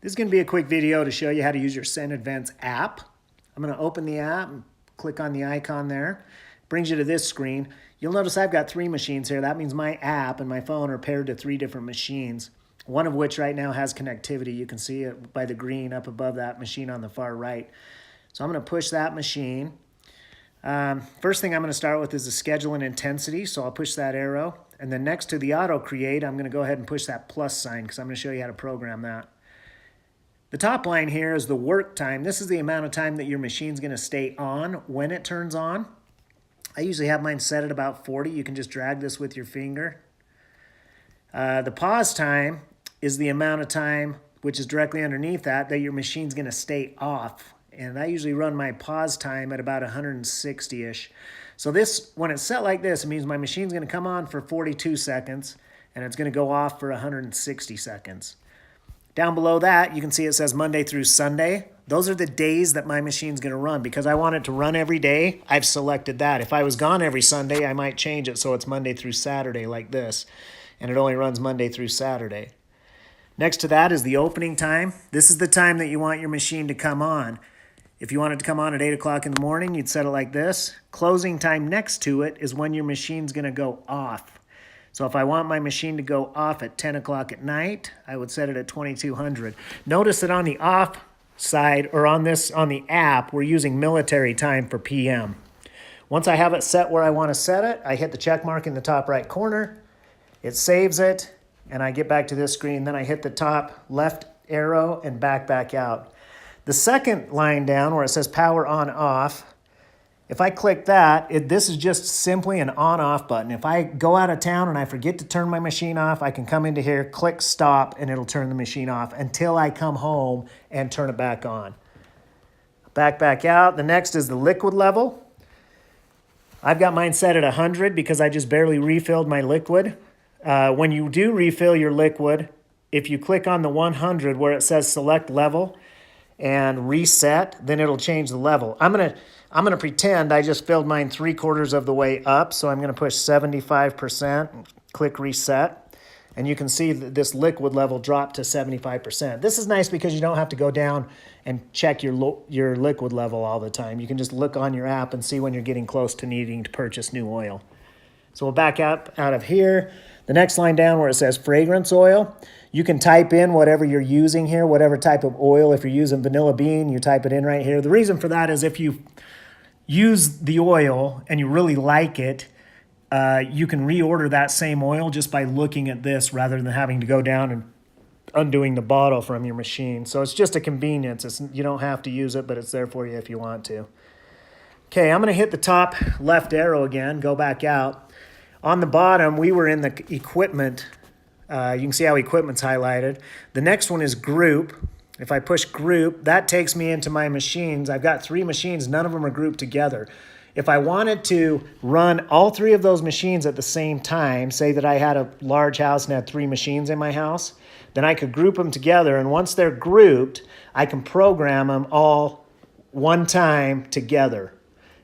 This is going to be a quick video to show you how to use your Scented Vents app. I'm going to open the app and click on the icon there. Brings you to this screen. You'll notice I've got 3 machines here. That means my app and my phone are paired to 3 different machines, one of which right now has connectivity. You can see it by the green up above that machine on the far right. So I'm going to push that machine. First thing I'm going to start with is the schedule and intensity, so I'll push that arrow. And then next to the auto create, I'm going to go ahead and push that plus sign because I'm going to show you how to program that. The top line here is the work time. This is the amount of time that your machine's going to stay on when it turns on. I usually have mine set at about 40. You can just drag this with your finger. The pause time is the amount of time, which is directly underneath that your machine's going to stay off. And I usually run my pause time at about 160-ish. So this, when it's set like this, it means my machine's going to come on for 42 seconds, and it's going to go off for 160 seconds. Down below that, you can see it says Monday through Sunday. Those are the days that my machine's going to run. Because I want it to run every day, I've selected that. If I was gone every Sunday, I might change it so it's Monday through Saturday like this. And it only runs Monday through Saturday. Next to that is the opening time. This is the time that you want your machine to come on. If you want it to come on at 8 o'clock in the morning, you'd set it like this. Closing time next to it is when your machine's going to go off. So if I want my machine to go off at 10 o'clock at night, I would set it at 2200. Notice that on the off side, or on the app, we're using military time for PM. Once I have it set where I want to set it, I hit the check mark in the top right corner. It saves it, and I get back to this screen. Then I hit the top left arrow and back out. The second line down where it says power on off, if I click that, this is just simply an on-off button. If I go out of town and I forget to turn my machine off, I can come into here, click stop, and it'll turn the machine off until I come home and turn it back on. Back out. The next is the liquid level. I've got mine set at 100 because I just barely refilled my liquid. When you do refill your liquid, if you click on the 100 where it says select level and reset, then it'll change the level. I'm gonna pretend I just filled mine 3/4 of the way up, so I'm gonna push 75%, click reset, and you can see that this liquid level dropped to 75%. This is nice because you don't have to go down and check your liquid level all the time. You can just look on your app and see when you're getting close to needing to purchase new oil. So we'll back up out of here. The next line down where it says fragrance oil, you can type in whatever you're using here, whatever type of oil. If you're using vanilla bean, you type it in right here. The reason for that is if you use the oil and you really like it, you can reorder that same oil just by looking at this rather than having to go down and undoing the bottle from your machine. So it's just a convenience. You don't have to use it, but it's there for you if you want to. Okay, I'm going to hit the top left arrow again, go back out. On the bottom, we were in the equipment. You can see how equipment's highlighted. The next one is group. If I push group, that takes me into my machines. I've got 3 machines. None of them are grouped together. If I wanted to run all 3 of those machines at the same time, say that I had a large house and had 3 machines in my house, then I could group them together. And once they're grouped, I can program them all one time together.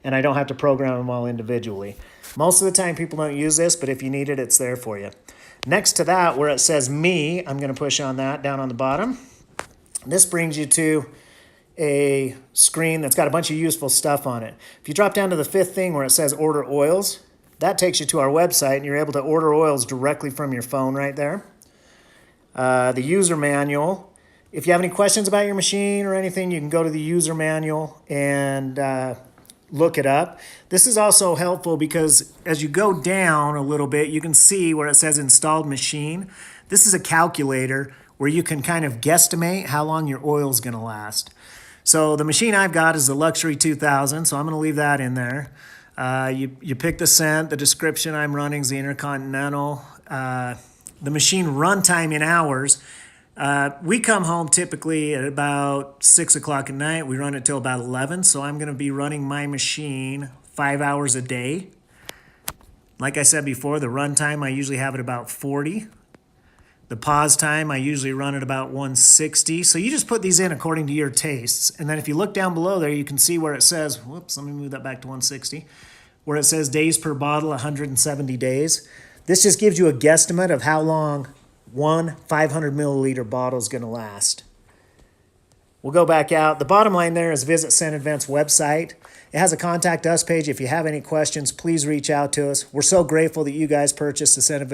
And I don't have to program them all individually. Most of the time people don't use this, but if you need it, it's there for you. Next to that, where it says me, I'm going to push on that down on the bottom. This brings you to a screen that's got a bunch of useful stuff on it. If you drop down to the 5th thing where it says order oils, that takes you to our website, and you're able to order oils directly from your phone right there. The user manual. If you have any questions about your machine or anything, you can go to the user manual and look it up. This is also helpful because as you go down a little bit, you can see where it says installed machine. This is a calculator where you can kind of guesstimate how long your oil is going to last. So the machine I've got is the Luxury 2000, so I'm going to leave that in there. You pick the scent, the description I'm running is the Intercontinental. The machine runtime in hours. We come home typically at about 6 o'clock at night. We run it till about 11, so I'm going to be running my machine 5 hours a day. Like I said before, the runtime, I usually have it about 40. The pause time, I usually run at about 160. So you just put these in according to your tastes. And then if you look down below there, you can see where it says, whoops, let me move that back to 160, where it says days per bottle, 170 days. This just gives you a guesstimate of how long one 500 milliliter bottle is going to last. We'll go back out. The bottom line there is visit Scented Vents website. It has a contact us page. If you have any questions, please reach out to us. We're so grateful that you guys purchased the Scented Vents